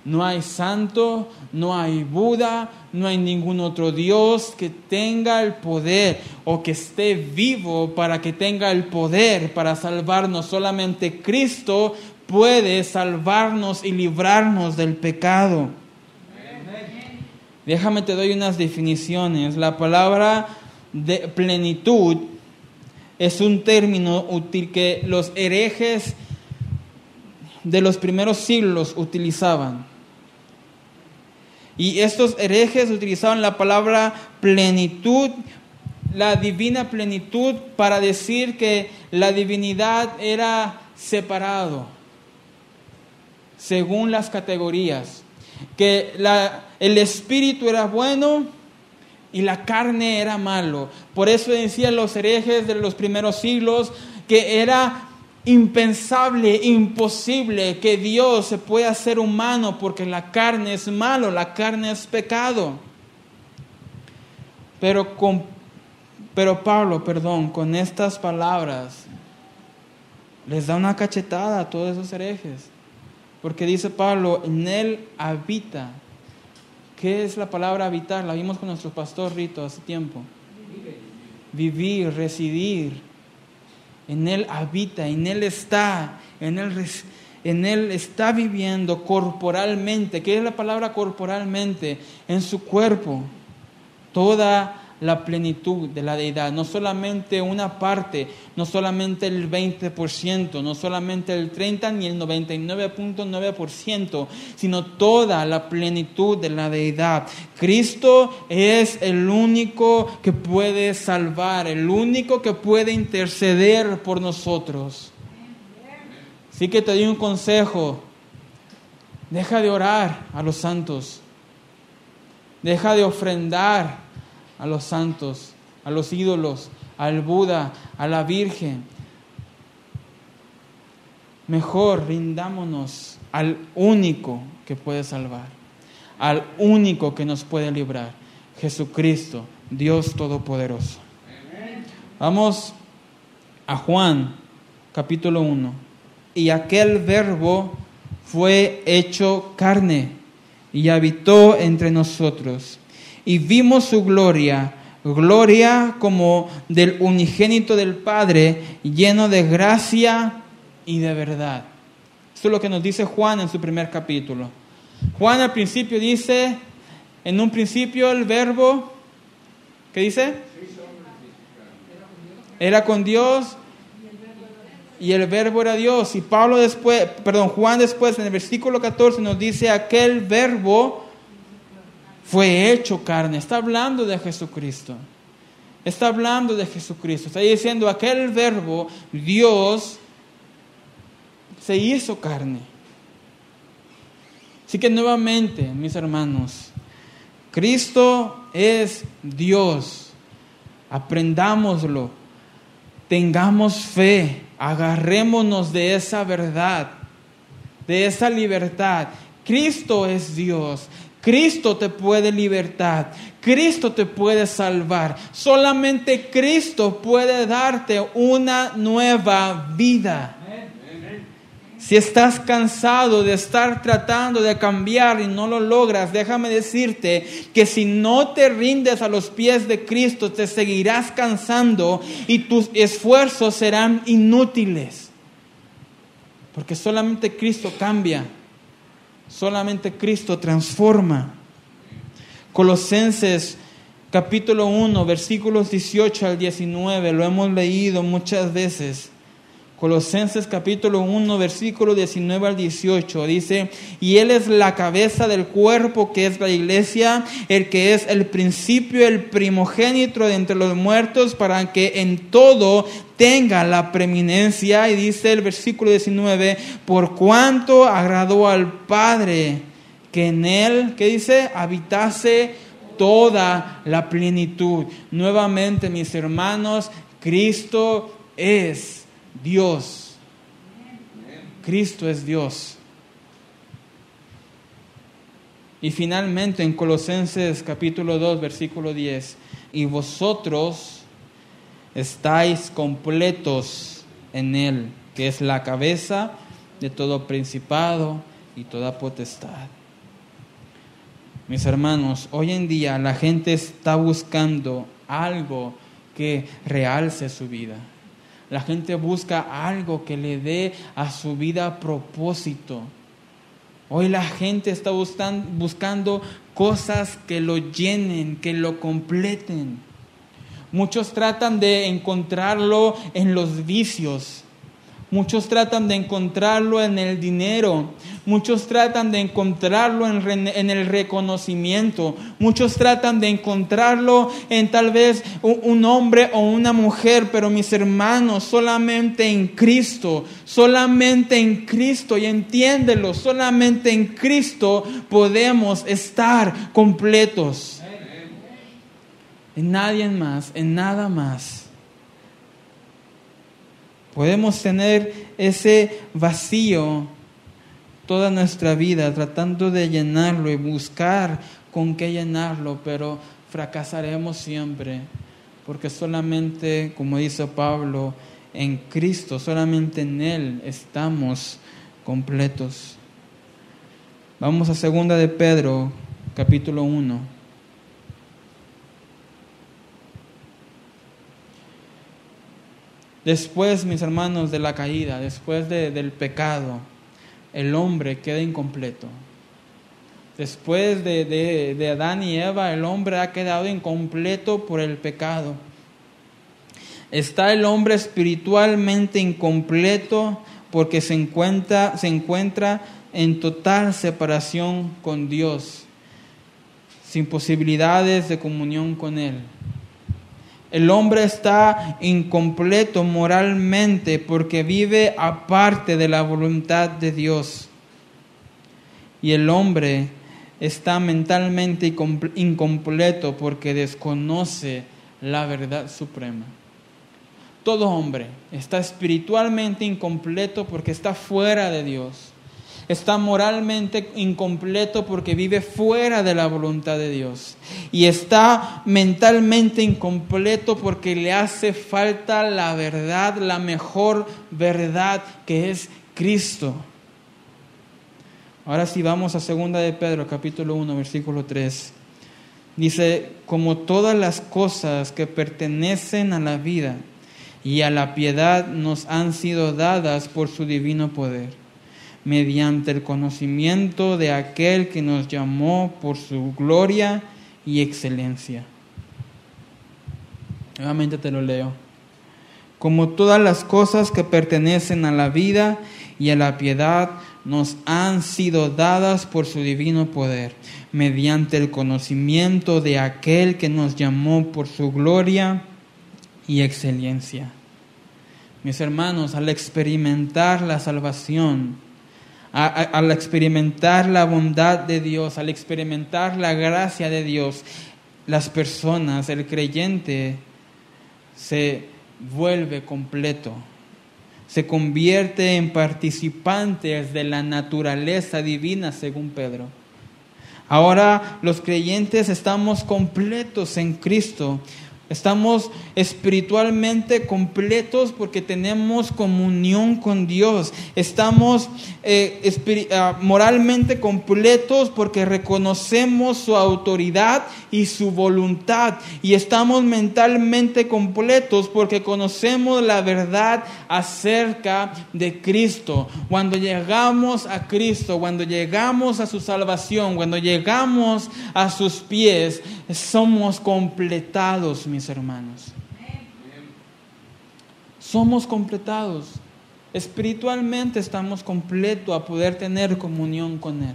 No hay santo, no hay Buda, no hay ningún otro Dios que tenga el poder o que esté vivo para que tenga el poder para salvarnos. Solamente Cristo puede salvarnos y librarnos del pecado. Déjame te doy unas definiciones. La palabra de plenitud es un término útil que los herejes de los primeros siglos utilizaban. Y estos herejes utilizaban la palabra plenitud, la divina plenitud, para decir que la divinidad era separado según las categorías. que el espíritu era bueno y la carne era malo. Por eso decían los herejes de los primeros siglos que era impensable, imposible que Dios se pueda hacer humano, porque la carne es malo, la carne es pecado. Pero Pablo, con estas palabras les da una cachetada a todos esos herejes. Porque dice Pablo, en Él habita. ¿Qué es la palabra habitar? La vimos con nuestro pastor Rito hace tiempo. Vivir, residir. En Él habita, en Él está, en Él está viviendo corporalmente. ¿Qué es la palabra corporalmente? En su cuerpo. Toda la plenitud de la deidad, no solamente una parte, no solamente el 20%, no solamente el 30% ni el 99.9%, sino toda la plenitud de la deidad. Cristo es el único que puede salvar, el único que puede interceder por nosotros. Así que te doy un consejo: deja de orar a los santos, deja de ofrendar a los santos, a los ídolos, al Buda, a la Virgen. Mejor rindámonos al único que puede salvar, al único que nos puede librar, Jesucristo, Dios Todopoderoso. Vamos a Juan, capítulo 1. Y aquel Verbo fue hecho carne y habitó entre nosotros. Y vimos su gloria, gloria como del unigénito del Padre, lleno de gracia y de verdad. Esto es lo que nos dice Juan en su primer capítulo. Juan al principio dice, en un principio el Verbo, ¿qué dice? Era con Dios y el Verbo era Dios. Y Juan después en el versículo 14 nos dice, aquel Verbo fue hecho carne. Está hablando de Jesucristo. Está hablando de Jesucristo. Está diciendo, aquel Verbo, Dios, se hizo carne. Así que nuevamente, mis hermanos, Cristo es Dios. Aprendámoslo. Tengamos fe. Agarrémonos de esa verdad, de esa libertad. Cristo es Dios. Cristo te puede libertar. Cristo te puede salvar. Solamente Cristo puede darte una nueva vida. Si estás cansado de estar tratando de cambiar y no lo logras, déjame decirte que si no te rindes a los pies de Cristo, te seguirás cansando y tus esfuerzos serán inútiles. Porque solamente Cristo cambia. Solamente Cristo transforma. Colosenses capítulo 1, versículos 18 al 19, lo hemos leído muchas veces. Colosenses capítulo 1, versículo 19 al 18, dice, y Él es la cabeza del cuerpo que es la iglesia, el que es el principio, el primogénito de entre los muertos, para que en todo tenga la preeminencia. Y dice el versículo 19, por cuanto agradó al Padre que en Él, ¿qué dice? Habitase toda la plenitud. Nuevamente, mis hermanos, Cristo es Dios. Cristo es Dios. Y finalmente en Colosenses capítulo 2, versículo 10, y vosotros estáis completos en Él, que es la cabeza de todo principado y toda potestad. Mis hermanos, hoy en día la gente está buscando algo que realce su vida. La gente busca algo que le dé a su vida propósito. Hoy la gente está buscando cosas que lo llenen, que lo completen. Muchos tratan de encontrarlo en los vicios. Muchos tratan de encontrarlo en el dinero. Muchos tratan de encontrarlo en el reconocimiento. Muchos tratan de encontrarlo en tal vez un hombre o una mujer. Pero mis hermanos, solamente en Cristo. Solamente en Cristo. Y entiéndelo, solamente en Cristo podemos estar completos. En nadie más, en nada más. Podemos tener ese vacío toda nuestra vida tratando de llenarlo y buscar con qué llenarlo, pero fracasaremos siempre, porque solamente, como dice Pablo, en Cristo, solamente en Él estamos completos. Vamos a 2 de Pedro, capítulo 1. Después, mis hermanos, de la caída, después del pecado, el hombre queda incompleto. Después de Adán y Eva, el hombre ha quedado incompleto por el pecado. Está el hombre espiritualmente incompleto porque se encuentra en total separación con Dios, sin posibilidades de comunión con Él. El hombre está incompleto moralmente porque vive aparte de la voluntad de Dios. Y el hombre está mentalmente incompleto porque desconoce la verdad suprema. Todo hombre está espiritualmente incompleto porque está fuera de Dios. Está moralmente incompleto porque vive fuera de la voluntad de Dios. Y está mentalmente incompleto porque le hace falta la verdad, la mejor verdad, que es Cristo. Ahora sí vamos a 2 de Pedro, capítulo 1, versículo 3. Dice, como todas las cosas que pertenecen a la vida y a la piedad nos han sido dadas por su divino poder, mediante el conocimiento de aquel que nos llamó por su gloria y excelencia. Nuevamente te lo leo. Como todas las cosas que pertenecen a la vida y a la piedad nos han sido dadas por su divino poder, mediante el conocimiento de aquel que nos llamó por su gloria y excelencia. Mis hermanos, al experimentar la salvación, al experimentar la bondad de Dios, al experimentar la gracia de Dios, las personas, el creyente, se vuelve completo, se convierte en participantes de la naturaleza divina, según Pedro. Ahora los creyentes estamos completos en Cristo. Estamos espiritualmente completos porque tenemos comunión con Dios. Estamos moralmente completos porque reconocemos su autoridad y su voluntad. Y estamos mentalmente completos porque conocemos la verdad acerca de Cristo. Cuando llegamos a Cristo, cuando llegamos a su salvación, cuando llegamos a sus pies, somos completados, mis hermanos. Somos completados. Espiritualmente estamos completos a poder tener comunión con Él.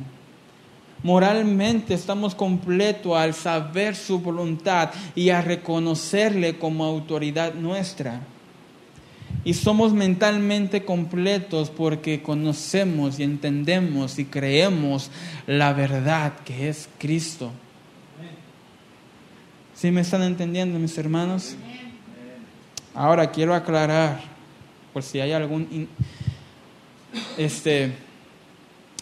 Moralmente estamos completos al saber su voluntad y a reconocerle como autoridad nuestra. Y somos mentalmente completos porque conocemos y entendemos y creemos la verdad que es Cristo. ¿Sí me están entendiendo, mis hermanos? Ahora quiero aclarar, por si hay algún...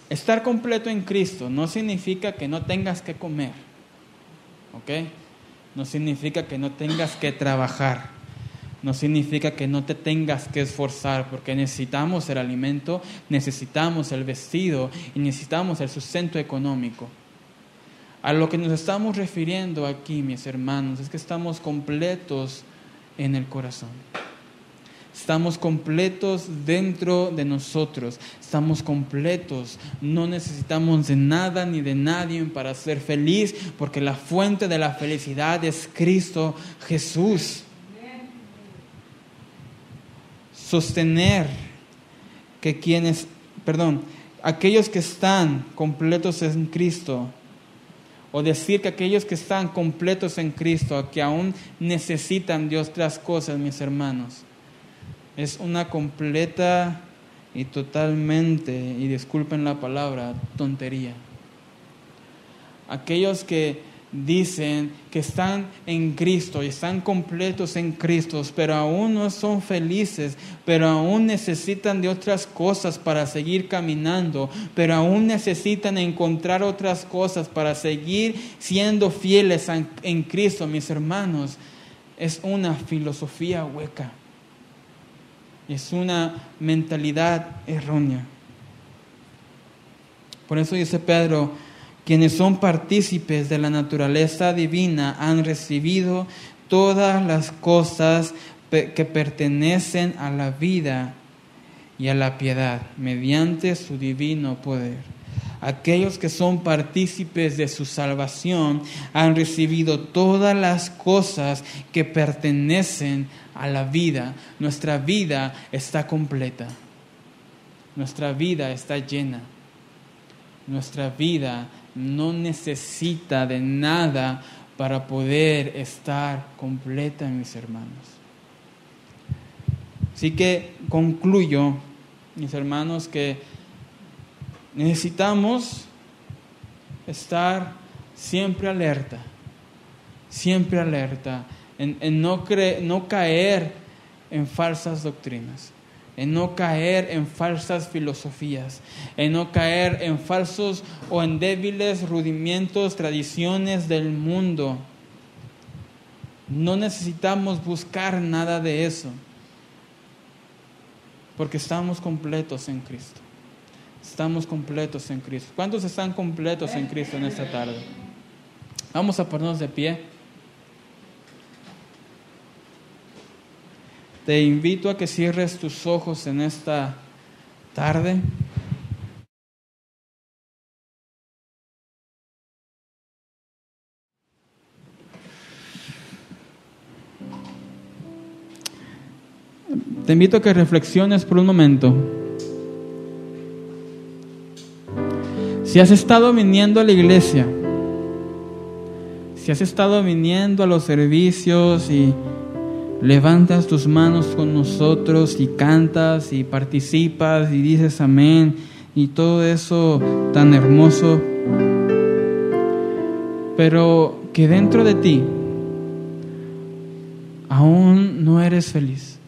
estar completo en Cristo no significa que no tengas que comer, ¿ok? No significa que no tengas que trabajar, no significa que no te tengas que esforzar, porque necesitamos el alimento, necesitamos el vestido y necesitamos el sustento económico. A lo que nos estamos refiriendo aquí, mis hermanos, es que estamos completos en el corazón. Estamos completos dentro de nosotros. Estamos completos. No necesitamos de nada ni de nadie para ser feliz, porque la fuente de la felicidad es Cristo Jesús. Sostener aquellos que están completos en Cristo, o decir que aquellos que están completos en Cristo, que aún necesitan de otras cosas, mis hermanos, es una completa y totalmente, y disculpen la palabra, tontería. Aquellos que dicen que están en Cristo y están completos en Cristo, pero aún no son felices, pero aún necesitan de otras cosas para seguir caminando, pero aún necesitan encontrar otras cosas para seguir siendo fieles en Cristo, mis hermanos, es una filosofía hueca, es una mentalidad errónea. Por eso dice Pedro: quienes son partícipes de la naturaleza divina han recibido todas las cosas que pertenecen a la vida y a la piedad mediante su divino poder. Aquellos que son partícipes de su salvación han recibido todas las cosas que pertenecen a la vida. Nuestra vida está completa. Nuestra vida está llena. Nuestra vida no necesita de nada para poder estar completa, mis hermanos. Así que concluyo, mis hermanos, que necesitamos estar siempre alerta en no caer en falsas doctrinas, en no caer en falsas filosofías, en no caer en falsos o en débiles rudimientos, tradiciones del mundo. No necesitamos buscar nada de eso, porque estamos completos en Cristo. Estamos completos en Cristo. ¿Cuántos están completos en Cristo en esta tarde? Vamos a ponernos de pie. Te invito a que cierres tus ojos en esta tarde. Te invito a que reflexiones por un momento. Si has estado viniendo a la iglesia, si has estado viniendo a los servicios y levantas tus manos con nosotros y cantas y participas y dices amén y todo eso tan hermoso, pero que dentro de ti aún no eres feliz,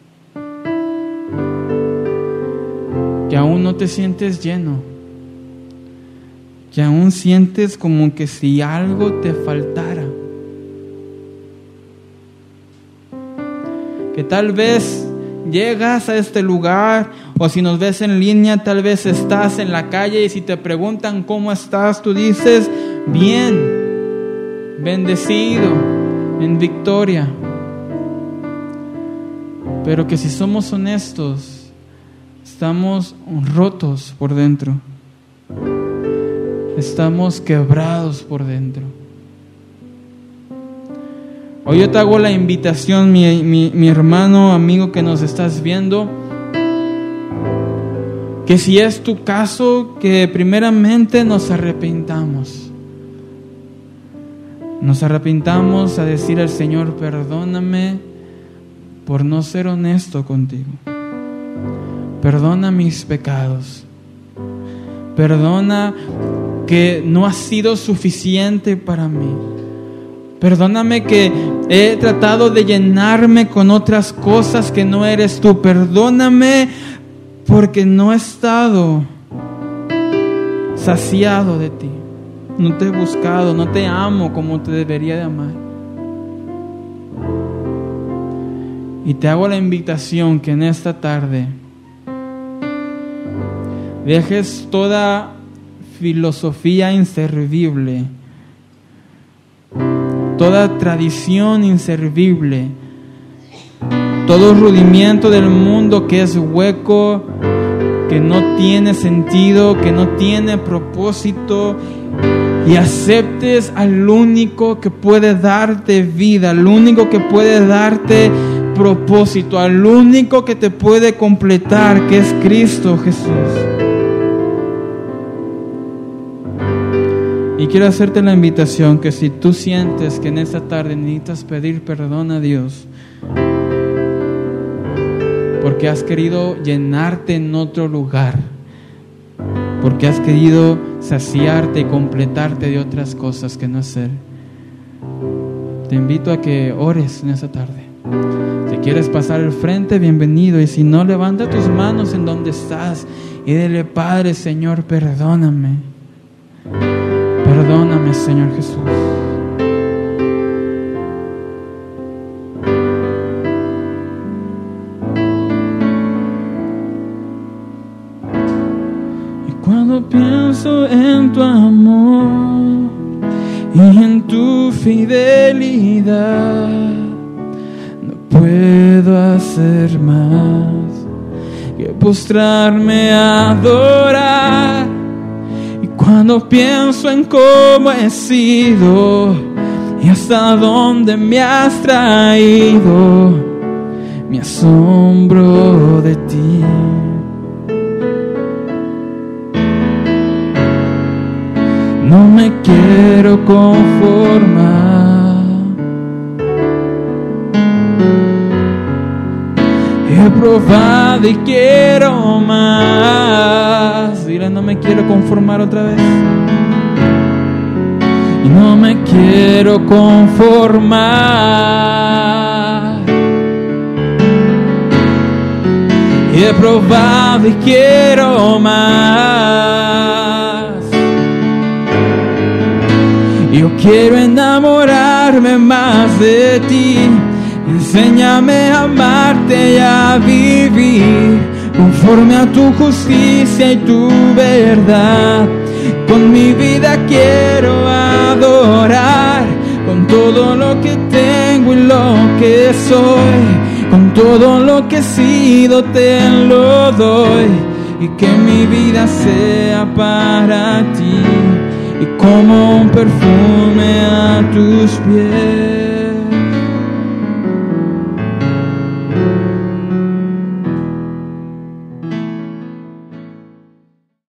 que aún no te sientes lleno, que aún sientes como que si algo te faltara, que tal vez llegas a este lugar, o si nos ves en línea, tal vez estás en la calle y si te preguntan cómo estás, tú dices bien, bendecido, en victoria. Pero que si somos honestos, estamos rotos por dentro, estamos quebrados por dentro. Hoy yo te hago la invitación, mi hermano, amigo que nos estás viendo, que si es tu caso, que primeramente nos arrepintamos a decir al Señor: perdóname por no ser honesto contigo, perdona mis pecados, perdona que no ha sido suficiente para mí. Perdóname que he tratado de llenarme con otras cosas que no eres tú. Perdóname porque no he estado saciado de ti. No te he buscado, no te amo como te debería de amar. Y te hago la invitación que en esta tarde dejes toda filosofía inservible, toda tradición inservible, todo rudimiento del mundo que es hueco, que no tiene sentido, que no tiene propósito, y aceptes al único que puede darte vida, al único que puede darte propósito, al único que te puede completar, que es Cristo Jesús. Y quiero hacerte la invitación que si tú sientes que en esta tarde necesitas pedir perdón a Dios, porque has querido llenarte en otro lugar, porque has querido saciarte y completarte de otras cosas que no hacer, te invito a que ores en esta tarde. Si quieres pasar al frente, bienvenido. Y si no, levanta tus manos en donde estás y dile: Padre, Señor, perdóname. Perdóname, Señor Jesús. Y cuando pienso en tu amor y en tu fidelidad, no puedo hacer más que postrarme a adorar. Y cuando pienso en cómo he sido y hasta dónde me has traído, me asombro de ti. No me quiero conformar. He probado y quiero más. Dile: no me quiero conformar otra vez. Y no me quiero conformar. He probado y quiero más. Yo quiero enamorarme más de ti. Enséñame a amarte y a vivir conforme a tu justicia y tu verdad. Con mi vida quiero adorar, con todo lo que tengo y lo que soy, con todo lo que he sido te lo doy. Y que mi vida sea para ti y como un perfume a tus pies.